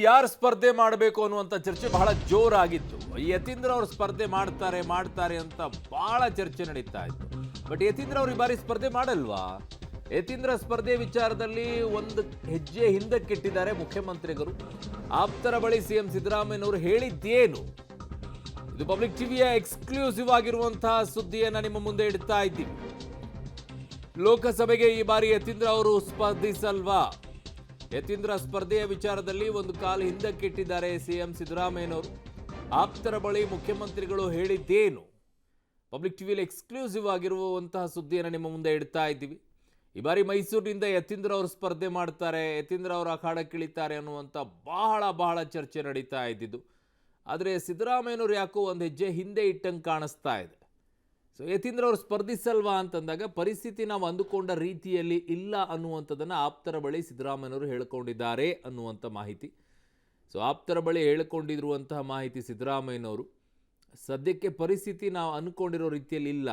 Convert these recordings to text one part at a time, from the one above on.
ಯಾರು ಸ್ಪರ್ಧೆ ಮಾಡಬೇಕು ಅನ್ನುವಂಥ ಚರ್ಚೆ ಬಹಳ ಜೋರಾಗಿತ್ತು. ಯತೀಂದ್ರ ಅವರು ಸ್ಪರ್ಧೆ ಮಾಡ್ತಾರೆ ಅಂತ ಬಹಳ ಚರ್ಚೆ ನಡೀತಾ ಇತ್ತು. ಬಟ್ ಯತೀಂದ್ರ ಅವರು ಈ ಬಾರಿ ಸ್ಪರ್ಧೆ ಮಾಡಲ್ವಾ? ಯತೀಂದ್ರ ಸ್ಪರ್ಧೆ ವಿಚಾರದಲ್ಲಿ ಒಂದು ಹೆಜ್ಜೆ ಹಿಂದಕ್ಕಿಟ್ಟಿದ್ದಾರೆ ಮುಖ್ಯಮಂತ್ರಿಗಳು. ಆಪ್ತರ ಬಳಿ ಸಿಎಂ ಸಿದ್ದರಾಮಯ್ಯನವರು ಹೇಳಿದ್ದೇನು? ಇದು ಪಬ್ಲಿಕ್ ಟಿವಿಯ ಎಕ್ಸ್ಕ್ಲೂಸಿವ್ ಆಗಿರುವಂತಹ ಸುದ್ದಿಯನ್ನ ನಿಮ್ಮ ಮುಂದೆ ಇಡ್ತಾ ಇದ್ದೀವಿ. ಲೋಕಸಭೆಗೆ ಈ ಬಾರಿ ಯತೀಂದ್ರ ಅವರು ಸ್ಪರ್ಧಿಸಲ್ವಾ? ಯತೀಂದ್ರ ಸ್ಪರ್ಧೆಯ ವಿಚಾರದಲ್ಲಿ ಒಂದು ಕಾಲು ಹಿಂದಕ್ಕಿಟ್ಟಿದ್ದಾರೆ ಸಿಎಂ ಸಿದ್ದರಾಮಯ್ಯನವರು. ಆಪ್ತರ ಬಳಿ ಮುಖ್ಯಮಂತ್ರಿಗಳು ಹೇಳಿದ್ದೇನು? ಪಬ್ಲಿಕ್ ಟಿವಿಯಲ್ಲಿ ಎಕ್ಸ್ಕ್ಲೂಸಿವ್ ಆಗಿರುವಂತಹ ಸುದ್ದಿಯನ್ನು ನಿಮ್ಮ ಮುಂದೆ ಇಡ್ತಾ ಇದ್ದೀವಿ. ಈ ಬಾರಿ ಮೈಸೂರಿನಿಂದ ಯತೀಂದ್ರ ಅವರು ಸ್ಪರ್ಧೆ ಮಾಡ್ತಾರೆ, ಯತೀಂದ್ರ ಅವರು ಅಖಾಡಕ್ಕಿಳಿತಾರೆ ಅನ್ನುವಂಥ ಬಹಳ ಚರ್ಚೆ ನಡೀತಾ ಇದ್ದಿದ್ದು. ಆದರೆ ಸಿದ್ದರಾಮಯ್ಯನವರು ಯಾಕೋ ಒಂದು ಹೆಜ್ಜೆ ಹಿಂದೆ ಇಟ್ಟಂಗೆ ಕಾಣಿಸ್ತಾ ಇದೆ. ಸೊ ಯತೀಂದ್ರ ಅವರು ಸ್ಪರ್ಧಿಸಲ್ವಾ ಅಂತಂದಾಗ ಪರಿಸ್ಥಿತಿ ನಾವು ಅಂದುಕೊಂಡ ರೀತಿಯಲ್ಲಿ ಇಲ್ಲ ಅನ್ನುವಂಥದ್ದನ್ನು ಆಪ್ತರ ಬಳಿ ಸಿದ್ದರಾಮಯ್ಯನವರು ಹೇಳಿಕೊಂಡಿದ್ದಾರೆ ಅನ್ನುವಂಥ ಮಾಹಿತಿ. ಸೊ ಆಪ್ತರ ಬಳಿ ಹೇಳಿಕೊಂಡಿರುವಂತಹ ಮಾಹಿತಿ ಸಿದ್ದರಾಮಯ್ಯನವರು, ಸದ್ಯಕ್ಕೆ ಪರಿಸ್ಥಿತಿ ನಾವು ಅಂದ್ಕೊಂಡಿರೋ ರೀತಿಯಲ್ಲಿ ಇಲ್ಲ.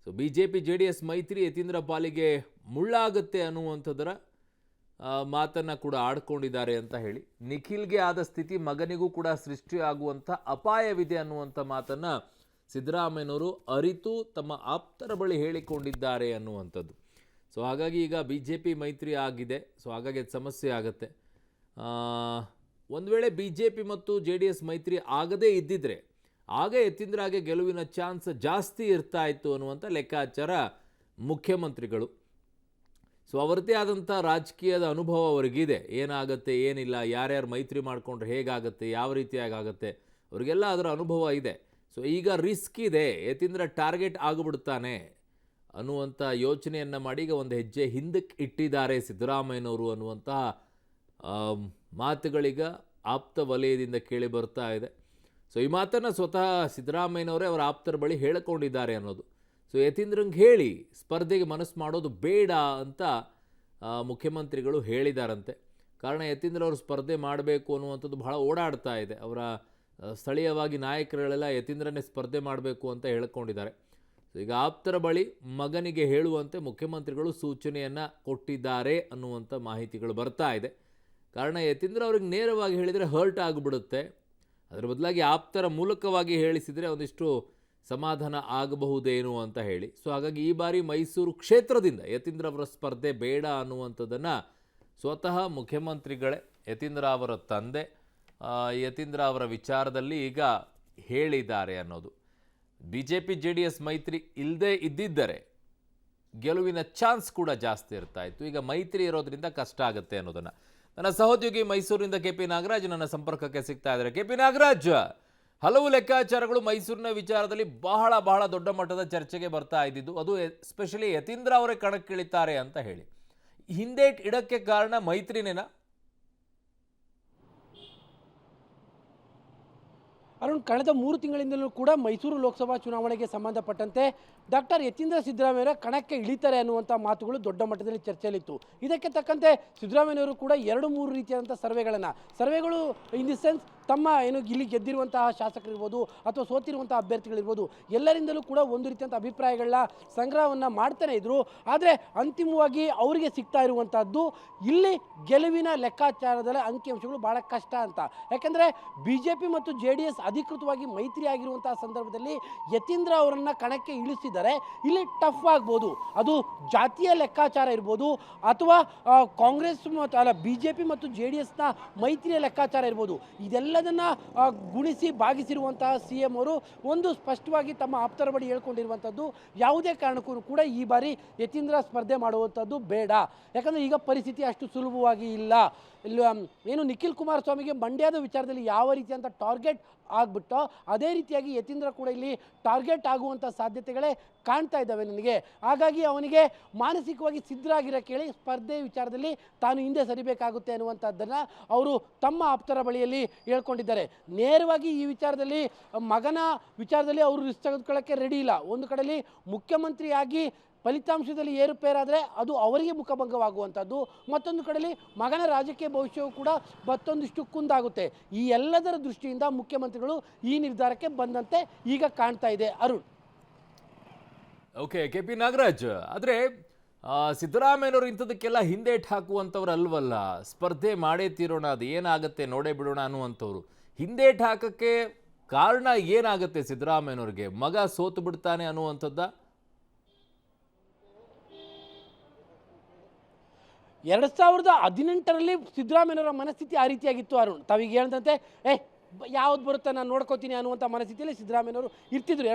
ಸೊ BJP JDS ಮೈತ್ರಿ ಯತೀಂದ್ರ ಪಾಲಿಗೆ ಮುಳ್ಳಾಗುತ್ತೆ ಅನ್ನುವಂಥದ್ದರ ಮಾತನ್ನು ಕೂಡ ಆಡ್ಕೊಂಡಿದ್ದಾರೆ ಅಂತ ಹೇಳಿ, ನಿಖಿಲ್ಗೆ ಆದ ಸ್ಥಿತಿ ಮಗನಿಗೂ ಕೂಡ ಸೃಷ್ಟಿಯಾಗುವಂಥ ಅಪಾಯವಿದೆ ಅನ್ನುವಂಥ ಮಾತನ್ನು ಸಿದ್ದರಾಮಯ್ಯನವರು ಅರಿತು ತಮ್ಮ ಆಪ್ತರ ಬಳಿ ಹೇಳಿಕೊಂಡಿದ್ದಾರೆ ಅನ್ನುವಂಥದ್ದು. ಸೊ ಹಾಗಾಗಿ ಈಗ BJP ಮೈತ್ರಿ ಆಗಿದೆ. ಸೊ ಹಾಗಾಗಿ ಅದು ಸಮಸ್ಯೆ ಆಗುತ್ತೆ. ಒಂದು ವೇಳೆ BJP ಮತ್ತು JDS ಮೈತ್ರಿ ಆಗದೇ ಇದ್ದಿದ್ರೆ ಆಗ ಯತೀಂದ್ರಗೆ ಗೆಲುವಿನ ಚಾನ್ಸ್ ಜಾಸ್ತಿ ಇರ್ತಾ ಇತ್ತು ಅನ್ನುವಂಥ ಲೆಕ್ಕಾಚಾರ ಮುಖ್ಯಮಂತ್ರಿಗಳು. ಸೊ ಅವರದ್ದೇ ಆದಂಥ ರಾಜಕೀಯದ ಅನುಭವ ಅವರಿಗಿದೆ. ಏನಾಗುತ್ತೆ, ಏನಿಲ್ಲ, ಯಾರ್ಯಾರು ಮೈತ್ರಿ ಮಾಡಿಕೊಂಡ್ರೆ ಹೇಗಾಗುತ್ತೆ, ಯಾವ ರೀತಿಯಾಗಿ ಆಗುತ್ತೆ, ಅವರಿಗೆಲ್ಲ ಅದರ ಅನುಭವ ಇದೆ. ಸೊ ಈಗ ರಿಸ್ಕ್ ಇದೆ, ಯತೀಂದ್ರ ಟಾರ್ಗೆಟ್ ಆಗಿಬಿಡ್ತಾನೆ ಅನ್ನುವಂಥ ಯೋಚನೆಯನ್ನು ಮಾಡಿ ಈಗ ಒಂದು ಹೆಜ್ಜೆ ಹಿಂದಕ್ಕೆ ಇಟ್ಟಿದ್ದಾರೆ ಸಿದ್ದರಾಮಯ್ಯನವರು ಅನ್ನುವಂತಹ ಮಾತುಗಳೀಗ ಆಪ್ತ ವಲಯದಿಂದ ಕೇಳಿ ಬರ್ತಾ ಇದೆ. ಸೊ ಈ ಮಾತನ್ನು ಸ್ವತಃ ಸಿದ್ದರಾಮಯ್ಯನವರೇ ಅವರ ಆಪ್ತರ ಬಳಿ ಹೇಳಿಕೊಂಡಿದ್ದಾರೆ ಅನ್ನೋದು. ಸೊ ಯತೀಂದ್ರಂಗೆ ಹೇಳಿ ಸ್ಪರ್ಧೆಗೆ ಮನಸ್ಸು ಮಾಡೋದು ಬೇಡ ಅಂತ ಮುಖ್ಯಮಂತ್ರಿಗಳು ಹೇಳಿದಾರಂತೆ. ಕಾರಣ ಯತೀಂದ್ರ ಅವರು ಸ್ಪರ್ಧೆ ಮಾಡಬೇಕು ಅನ್ನುವಂಥದ್ದು ಬಹಳ ಓಡಾಡ್ತಾ ಇದೆ. ಅವರ ಸ್ಥಳೀಯವಾಗಿ ನಾಯಕರುಗಳೆಲ್ಲ ಯತೀಂದ್ರನೇ ಸ್ಪರ್ಧೆ ಮಾಡಬೇಕು ಅಂತ ಹೇಳ್ಕೊಂಡಿದ್ದಾರೆ. ಸೊ ಈಗ ಆಪ್ತರ ಬಳಿ ಮಗನಿಗೆ ಹೇಳುವಂತೆ ಮುಖ್ಯಮಂತ್ರಿಗಳು ಸೂಚನೆಯನ್ನು ಕೊಟ್ಟಿದ್ದಾರೆ ಅನ್ನುವಂಥ ಮಾಹಿತಿಗಳು ಬರ್ತಾ ಇದೆ. ಕಾರಣ ಯತೀಂದ್ರ ಅವ್ರಿಗೆ ನೇರವಾಗಿ ಹೇಳಿದರೆ ಹರ್ಟ್ ಆಗಿಬಿಡುತ್ತೆ. ಅದರ ಬದಲಾಗಿ ಆಪ್ತರ ಮೂಲಕವಾಗಿ ಹೇಳಿಸಿದರೆ ಒಂದಿಷ್ಟು ಸಮಾಧಾನ ಆಗಬಹುದೇನು ಅಂತ ಹೇಳಿ. ಸೊ ಹಾಗಾಗಿ ಈ ಬಾರಿ ಮೈಸೂರು ಕ್ಷೇತ್ರದಿಂದ ಯತೀಂದ್ರ ಅವರ ಸ್ಪರ್ಧೆ ಬೇಡ ಅನ್ನುವಂಥದ್ದನ್ನು ಸ್ವತಃ ಮುಖ್ಯಮಂತ್ರಿಗಳೇ ಯತೀಂದ್ರ ಅವರ ತಂದೆ ಯತೀಂದ್ರ ಅವರ ವಿಚಾರದಲ್ಲಿ ಈಗ ಹೇಳಿದ್ದಾರೆ ಅನ್ನೋದು. BJP JDS ಮೈತ್ರಿ ಇಲ್ಲದೇ ಇದ್ದಿದ್ದರೆ ಗೆಲುವಿನ ಚಾನ್ಸ್ ಕೂಡ ಜಾಸ್ತಿ ಇರ್ತಾ ಇತ್ತು. ಈಗ ಮೈತ್ರಿ ಇರೋದ್ರಿಂದ ಕಷ್ಟ ಆಗುತ್ತೆ ಅನ್ನೋದನ್ನು ನನ್ನ ಸಹೋದ್ಯೋಗಿ ಮೈಸೂರಿನಿಂದ KP ನಾಗರಾಜ್ ನನ್ನ ಸಂಪರ್ಕಕ್ಕೆ ಸಿಗ್ತಾ ಇದ್ದಾರೆ. KP ನಾಗರಾಜ್, ಹಲವು ಲೆಕ್ಕಾಚಾರಗಳು ಮೈಸೂರಿನ ವಿಚಾರದಲ್ಲಿ ಬಹಳ ದೊಡ್ಡ ಮಟ್ಟದ ಚರ್ಚೆಗೆ ಬರ್ತಾ ಇದ್ದಿದ್ದು, ಅದು ಎಸ್ಪೆಷಲಿ ಯತೀಂದ್ರ ಅವರೇ ಕಣಕ್ಕಿಳಿತಾರೆ ಅಂತ ಹೇಳಿ. ಹಿಂದೆ ಇಡಕ್ಕೆ ಕಾರಣ ಮೈತ್ರಿನೇನಾ? ಅರುಣ್, ಕಳೆದ 3 ತಿಂಗಳಿಂದಲೂ ಕೂಡ ಮೈಸೂರು ಲೋಕಸಭಾ ಚುನಾವಣೆಗೆ ಸಂಬಂಧಪಟ್ಟಂತೆ ಡಾಕ್ಟರ್ ಯತೀಂದ್ರ ಸಿದ್ದರಾಮಯ್ಯ ಕಣಕ್ಕೆ ಇಳಿತಾರೆ ಅನ್ನುವಂಥ ಮಾತುಗಳು ದೊಡ್ಡ ಮಟ್ಟದಲ್ಲಿ ಚರ್ಚೆಯಲ್ಲಿತ್ತು. ಇದಕ್ಕೆ ತಕ್ಕಂತೆ ಸಿದ್ದರಾಮಯ್ಯವರು ಕೂಡ 2-3 ರೀತಿಯಾದಂಥ ಸರ್ವೆಗಳು ಇನ್ ದಿ ಸೆನ್ಸ್ ತಮ್ಮ ಇಲ್ಲಿ ಗೆದ್ದಿರುವಂತಹ ಶಾಸಕರಿರ್ಬೋದು ಅಥವಾ ಸೋತಿರುವಂಥ ಅಭ್ಯರ್ಥಿಗಳಿರ್ಬೋದು, ಎಲ್ಲರಿಂದಲೂ ಕೂಡ ಒಂದು ರೀತಿಯಂಥ ಅಭಿಪ್ರಾಯಗಳನ್ನ ಸಂಗ್ರಹವನ್ನು ಮಾಡ್ತಾನೆ ಇದ್ರು. ಆದರೆ ಅಂತಿಮವಾಗಿ ಅವರಿಗೆ ಸಿಗ್ತಾ ಇರುವಂಥದ್ದು ಇಲ್ಲಿ ಗೆಲುವಿನ ಲೆಕ್ಕಾಚಾರದಲ್ಲಿ ಅಂಕಿಅಂಶಗಳು ಭಾಳ ಕಷ್ಟ ಅಂತ. ಯಾಕೆಂದರೆ BJP ಮತ್ತು JDS ಅಧಿಕೃತವಾಗಿ ಮೈತ್ರಿ ಆಗಿರುವಂತಹ ಸಂದರ್ಭದಲ್ಲಿ ಯತೀಂದ್ರ ಅವರನ್ನು ಕಣಕ್ಕೆ ಇಳಿಸಿದರೆ ಇಲ್ಲಿ ಟಫ್ ಆಗ್ಬೋದು. ಅದು ಜಾತಿಯ ಲೆಕ್ಕಾಚಾರ ಇರ್ಬೋದು ಅಥವಾ ಕಾಂಗ್ರೆಸ್ BJP ಮತ್ತು JDSನ ಮೈತ್ರಿಯ ಲೆಕ್ಕಾಚಾರ ಇರ್ಬೋದು. ಇದೆಲ್ಲದನ್ನು ಗುಣಿಸಿ ಭಾಗಿಸಿರುವಂತಹ CM ಅವರು ಒಂದು ಸ್ಪಷ್ಟವಾಗಿ ತಮ್ಮ ಆಪ್ತರ ಬಳಿ ಹೇಳ್ಕೊಂಡಿರುವಂಥದ್ದು, ಯಾವುದೇ ಕಾರಣಕ್ಕೂ ಕೂಡ ಈ ಬಾರಿ ಯತೀಂದ್ರ ಸ್ಪರ್ಧೆ ಮಾಡುವಂಥದ್ದು ಬೇಡ. ಯಾಕಂದರೆ ಈಗ ಪರಿಸ್ಥಿತಿ ಅಷ್ಟು ಸುಲಭವಾಗಿ ಇಲ್ಲ. ಏನು ನಿಖಿಲ್ ಕುಮಾರಸ್ವಾಮಿಗೆ ಮಂಡ್ಯದ ವಿಚಾರದಲ್ಲಿ ಯಾವ ರೀತಿಯಂಥ ಟಾರ್ಗೆಟ್ ಆಗ್ಬಿಟ್ಟೋ ಅದೇ ರೀತಿಯಾಗಿ ಯತೀಂದ್ರ ಕೂಡ ಇಲ್ಲಿ ಟಾರ್ಗೆಟ್ ಆಗುವಂಥ ಸಾಧ್ಯತೆಗಳೇ ಕಾಣ್ತಾ ಇದ್ದಾವೆ ನನಗೆ. ಹಾಗಾಗಿ ಅವನಿಗೆ ಮಾನಸಿಕವಾಗಿ ಸಿದ್ಧರಾಗಿರೋ ಕೇಳಿ ಸ್ಪರ್ಧೆ ವಿಚಾರದಲ್ಲಿ ತಾನು ಹಿಂದೆ ಸರಿಬೇಕಾಗುತ್ತೆ ಅನ್ನುವಂಥದ್ದನ್ನು ಅವರು ತಮ್ಮ ಆಪ್ತರ ಬಳಿಯಲ್ಲಿ ಹೇಳ್ಕೊಂಡಿದ್ದಾರೆ. ನೇರವಾಗಿ ಈ ವಿಚಾರದಲ್ಲಿ ಮಗನ ವಿಚಾರದಲ್ಲಿ ಅವರು ರಿಸ್ಕ್ ತೆಗೆದುಕೊಳ್ಳೋಕ್ಕೆ ರೆಡಿ ಇಲ್ಲ. ಒಂದು ಕಡೆಯಲ್ಲಿ ಮುಖ್ಯಮಂತ್ರಿಯಾಗಿ ಫಲಿತಾಂಶದಲ್ಲಿ ಏರುಪೇರಾದರೆ ಅದು ಅವರಿಗೆ ಮುಖಭಂಗವಾಗುವಂಥದ್ದು, ಮತ್ತೊಂದು ಕಡೆಯಲ್ಲಿ ಮಗನ ರಾಜಕೀಯ ಭವಿಷ್ಯವು ಕೂಡ ಮತ್ತೊಂದಿಷ್ಟು ಕುಂದಾಗುತ್ತೆ. ಈ ಎಲ್ಲದರ ದೃಷ್ಟಿಯಿಂದ ಮುಖ್ಯಮಂತ್ರಿಗಳು ಈ ನಿರ್ಧಾರಕ್ಕೆ ಬಂದಂತೆ ಈಗ ಕಾಣ್ತಾ ಇದೆ. ಅರುಣ್. ಓಕೆ KP ನಾಗರಾಜ್, ಆದರೆ ಸಿದ್ದರಾಮಯ್ಯನವರು ಇಂಥದಕ್ಕೆಲ್ಲ ಹಿಂದೇಟ್ ಹಾಕುವಂಥವ್ರು ಅಲ್ವಲ್ಲ. ಸ್ಪರ್ಧೆ ಮಾಡೇ ತೀರೋಣ, ಅದು ಏನಾಗುತ್ತೆ ನೋಡೇ ಬಿಡೋಣ ಅನ್ನುವಂಥವ್ರು. ಹಿಂದೇಟ್ ಹಾಕಕ್ಕೆ ಕಾರಣ ಏನಾಗುತ್ತೆ ಸಿದ್ದರಾಮಯ್ಯನವ್ರಿಗೆ? ಮಗ ಸೋತು ಬಿಡ್ತಾನೆ ಅನ್ನುವಂಥದ್ದ? 2018ರಲ್ಲಿ ಸಿದ್ದರಾಮಯ್ಯನವರ ಮನಸ್ಥಿತಿ ಆ ರೀತಿಯಾಗಿತ್ತು ಅರುಣ್. ತಾವೀಗ ಹೇಳಿದಂತೆ ಯಾವ್ದು ಬರುತ್ತೆ ನಾನು ನೋಡ್ಕೋತೀನಿ ಅನ್ನುವಂಥ ಮನಸ್ಥಿತಿಯಲ್ಲಿ ಸಿದ್ದರಾಮಯ್ಯನವರು ಇರ್ತಿದ್ರು.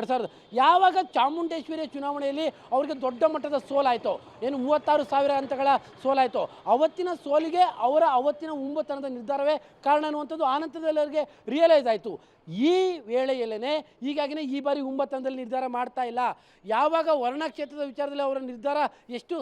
ಯಾವಾಗ ಚಾಮುಂಡೇಶ್ವರಿ ಚುನಾವಣೆಯಲ್ಲಿ ಅವ್ರಿಗೆ ದೊಡ್ಡ ಮಟ್ಟದ ಸೋಲಾಯಿತು, ಏನು 36,000 ಅಂಕಗಳ ಸೋಲಾಯಿತು, ಅವತ್ತಿನ ಸೋಲಿಗೆ ಅವರ ಅವತ್ತಿನ ಉಂಬತನದ ನಿರ್ಧಾರವೇ ಕಾರಣ ಅನ್ನುವಂಥದ್ದು ಆನಂತರದಲ್ಲಿ ಅವರಿಗೆ ರಿಯಲೈಸ್ ಆಯಿತು. ಈ ವೇಳೆಯಲ್ಲೇ ಹೀಗಾಗಿನೇ ಈ ಬಾರಿ ಉಂಬತನದಲ್ಲಿ ನಿರ್ಧಾರ ಮಾಡ್ತಾ ಇಲ್ಲ. ಯಾವಾಗ ವರ್ಣ ಕ್ಷೇತ್ರದ ವಿಚಾರದಲ್ಲಿ ಅವರ ನಿರ್ಧಾರ ಎಷ್ಟು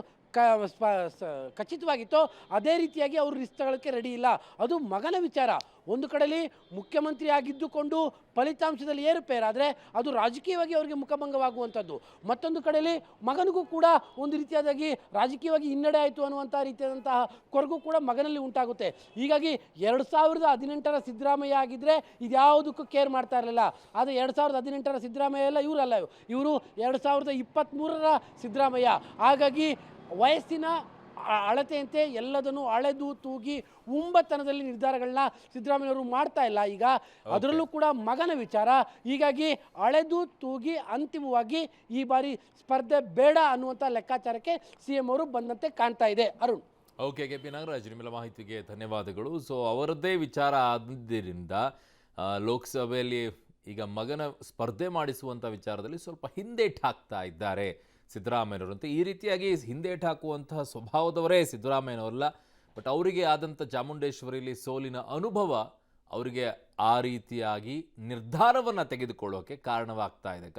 ಖಚಿತವಾಗಿತ್ತೋ ಅದೇ ರೀತಿಯಾಗಿ ಅವರು ರಿಸ್ಕ್ ತಗೊಳ್ಳೋಕ್ಕೆ ರೆಡಿ ಇಲ್ಲ. ಅದು ಮಗನ ವಿಚಾರ. ಒಂದು ಕಡೆಯಲ್ಲಿ ಮುಖ್ಯಮಂತ್ರಿ ಆಗಿದ್ದುಕೊಂಡು ಫಲಿತಾಂಶದಲ್ಲಿ ಏರುಪೇರಾದರೆ ಅದು ರಾಜಕೀಯವಾಗಿ ಅವರಿಗೆ ಮುಖಭಂಗವಾಗುವಂಥದ್ದು. ಮತ್ತೊಂದು ಕಡೆಯಲ್ಲಿ ಮಗನಿಗೂ ಕೂಡ ಒಂದು ರೀತಿಯಾದಾಗಿ ರಾಜಕೀಯವಾಗಿ ಹಿನ್ನಡೆ ಆಯಿತು ಅನ್ನುವಂಥ ರೀತಿಯಾದಂತಹ ಕೊರಗು ಕೂಡ ಮಗನಲ್ಲಿ ಉಂಟಾಗುತ್ತೆ. ಹೀಗಾಗಿ 2018ರ ಸಿದ್ದರಾಮಯ್ಯ ಆಗಿದ್ದರೆ ಇದ್ಯಾವುದಕ್ಕೂ ಕೇರ್ ಮಾಡ್ತಾ ಇರಲಿಲ್ಲ. ಆದರೆ 2018ರ ಸಿದ್ದರಾಮಯ್ಯ ಎಲ್ಲ ಇವರಲ್ಲ, ಇವರು 2023ರ ಸಿದ್ದರಾಮಯ್ಯ. ಹಾಗಾಗಿ ವಯಸ್ಸಿನ ಅಳತೆಯಂತೆ ಎಲ್ಲದನ್ನು ಅಳೆದು ತೂಗಿ ಉಂಬತನದಲ್ಲಿ ನಿರ್ಧಾರಗಳನ್ನ ಸಿದ್ದರಾಮಯ್ಯವರು ಮಾಡ್ತಾ ಇಲ್ಲ ಈಗ. ಅದರಲ್ಲೂ ಕೂಡ ಮಗನ ವಿಚಾರ. ಹೀಗಾಗಿ ಅಳೆದು ತೂಗಿ ಅಂತಿಮವಾಗಿ ಈ ಬಾರಿ ಸ್ಪರ್ಧೆ ಬೇಡ ಅನ್ನುವಂಥ ಲೆಕ್ಕಾಚಾರಕ್ಕೆ CM ಅವರು ಬಂದಂತೆ ಕಾಣ್ತಾ ಇದೆ. ಅರುಣ್. ಓಕೆ, KP ನಾಗರಾಜ್, ನಿಮ್ಮೆಲ್ಲ ಮಾಹಿತಿಗೆ ಧನ್ಯವಾದಗಳು. ಸೊ ಅವರದ್ದೇ ವಿಚಾರ ಆದ್ದರಿಂದ ಲೋಕಸಭೆಯಲ್ಲಿ ಈಗ ಮಗನ ಸ್ಪರ್ಧೆ ಮಾಡಿಸುವಂಥ ವಿಚಾರದಲ್ಲಿ ಸ್ವಲ್ಪ ಹಿಂದೇಟ್ ಹಾಕ್ತಾ ಇದ್ದಾರೆ ಸಿದ್ದರಾಮಯ್ಯನವರಂತೆ. ಈ ರೀತಿಯಾಗಿ ಹಿಂದೇಟ್ ಹಾಕುವಂತಹ ಸ್ವಭಾವದವರೇ ಸಿದ್ದರಾಮಯ್ಯನವರಲ್ಲ. ಬಟ್ ಅವರಿಗೆ ಆದಂಥ ಚಾಮುಂಡೇಶ್ವರಿಯಲ್ಲಿ ಸೋಲಿನ ಅನುಭವ ಅವರಿಗೆ ಆ ರೀತಿಯಾಗಿ ನಿರ್ಧಾರವನ್ನು ತೆಗೆದುಕೊಳ್ಳೋಕೆ ಕಾರಣವಾಗ್ತಾ ಇದೆ.